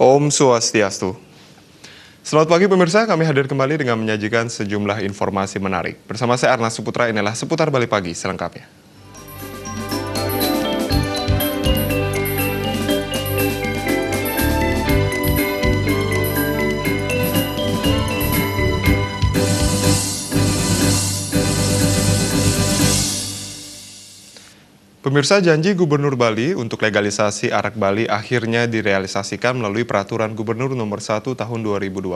Om Swastiastu. Selamat pagi pemirsa, kami hadir kembali dengan menyajikan sejumlah informasi menarik. Bersama saya Arna Suputra, inilah Seputar Bali Pagi selengkapnya. Pemirsa, janji Gubernur Bali untuk legalisasi arak Bali akhirnya direalisasikan melalui Peraturan Gubernur Nomor 1 Tahun 2020.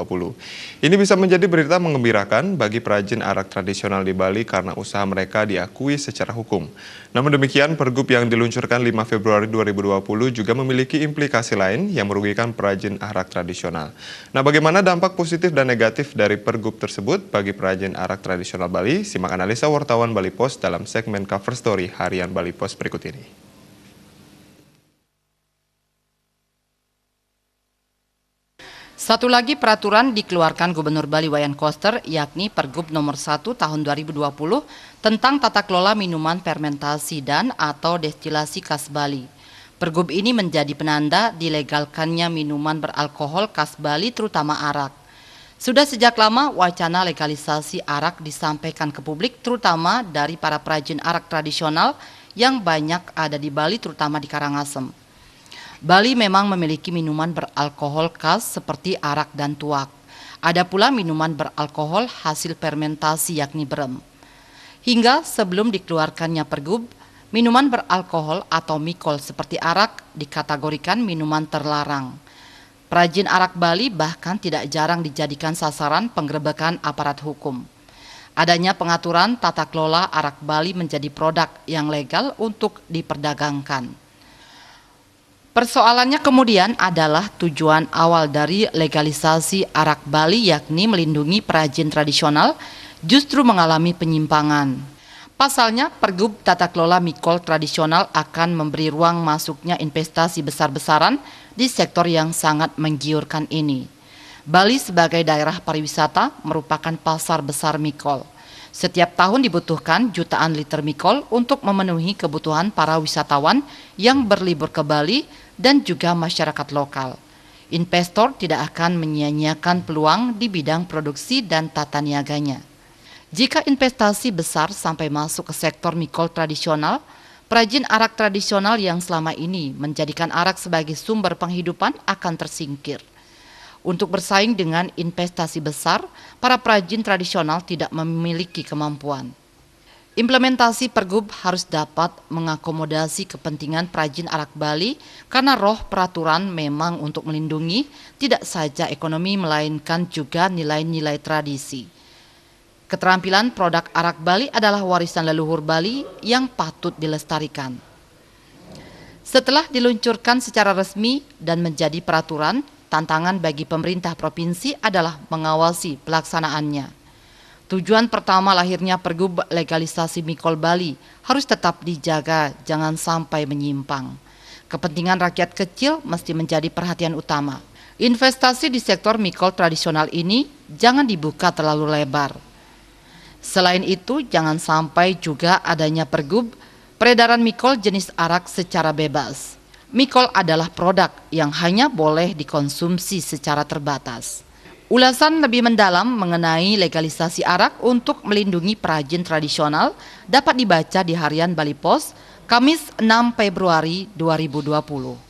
Ini bisa menjadi berita menggembirakan bagi perajin arak tradisional di Bali karena usaha mereka diakui secara hukum. Namun demikian, Pergub yang diluncurkan 5 Februari 2020 juga memiliki implikasi lain yang merugikan perajin arak tradisional. Nah, bagaimana dampak positif dan negatif dari Pergub tersebut bagi perajin arak tradisional Bali? Simak analisa wartawan Bali Post dalam segmen Cover Story Harian Bali Post berikut ini. Satu lagi peraturan dikeluarkan Gubernur Bali Wayan Koster, yakni Pergub Nomor 1 Tahun 2020 tentang tata kelola minuman fermentasi dan atau destilasi khas Bali. Pergub ini menjadi penanda dilegalkannya minuman beralkohol khas Bali, terutama arak. Sudah sejak lama wacana legalisasi arak disampaikan ke publik, terutama dari para perajin arak tradisional yang banyak ada di Bali, terutama di Karangasem. Bali memang memiliki minuman beralkohol khas seperti arak dan tuak. Ada pula minuman beralkohol hasil fermentasi yakni berem. Hingga sebelum dikeluarkannya Pergub, minuman beralkohol atau mikol seperti arak dikategorikan minuman terlarang. Perajin arak Bali bahkan tidak jarang dijadikan sasaran penggerebekan aparat hukum. Adanya pengaturan tata kelola arak Bali menjadi produk yang legal untuk diperdagangkan. Persoalannya kemudian adalah tujuan awal dari legalisasi arak Bali, yakni melindungi perajin tradisional, justru mengalami penyimpangan. Pasalnya, Pergub tata kelola mikol tradisional akan memberi ruang masuknya investasi besar-besaran di sektor yang sangat menggiurkan ini. Bali sebagai daerah pariwisata merupakan pasar besar mikol. Setiap tahun dibutuhkan jutaan liter mikol untuk memenuhi kebutuhan para wisatawan yang berlibur ke Bali dan juga masyarakat lokal. Investor tidak akan menyia-nyiakan peluang di bidang produksi dan tata niaganya. Jika investasi besar sampai masuk ke sektor mikol tradisional, perajin arak tradisional yang selama ini menjadikan arak sebagai sumber penghidupan akan tersingkir. Untuk bersaing dengan investasi besar, para perajin tradisional tidak memiliki kemampuan. Implementasi Pergub harus dapat mengakomodasi kepentingan perajin arak Bali karena roh peraturan memang untuk melindungi tidak saja ekonomi melainkan juga nilai-nilai tradisi. Keterampilan produk arak Bali adalah warisan leluhur Bali yang patut dilestarikan. Setelah diluncurkan secara resmi dan menjadi peraturan, tantangan bagi pemerintah provinsi adalah mengawasi pelaksanaannya. Tujuan pertama lahirnya Pergub legalisasi mikol Bali harus tetap dijaga, jangan sampai menyimpang. Kepentingan rakyat kecil mesti menjadi perhatian utama. Investasi di sektor mikol tradisional ini jangan dibuka terlalu lebar. Selain itu, jangan sampai juga adanya Pergub peredaran mikol jenis arak secara bebas. Mikol adalah produk yang hanya boleh dikonsumsi secara terbatas. Ulasan lebih mendalam mengenai legalisasi arak untuk melindungi perajin tradisional dapat dibaca di Harian Bali Post, Kamis 6 Februari 2020.